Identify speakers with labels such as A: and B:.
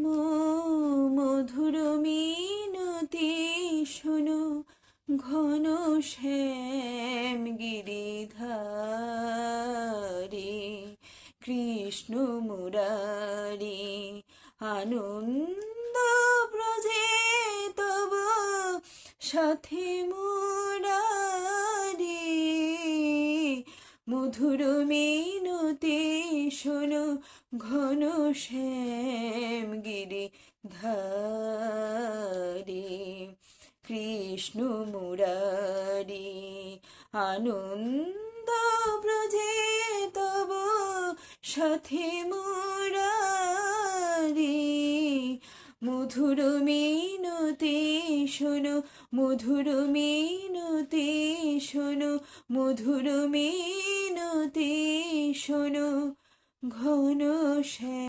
A: নাম মধুর মিনতি শোনো, ঘন শ্যাম গিরিধারী কৃষ্ণ মুরারি আনন্দ ব্রজে তব সাথে মুরারি। মধুর মিনতি শোনো, ঘন শ্যাম গিরিধারী কৃষ্ণ মুরারি আনন্দ ব্রজে তব সাথে মুরারি। মধুর মিনতি শোনো, মধুর মিনতি শোনো, মধুর মিনতি শোনো, ঘন শ্যাম।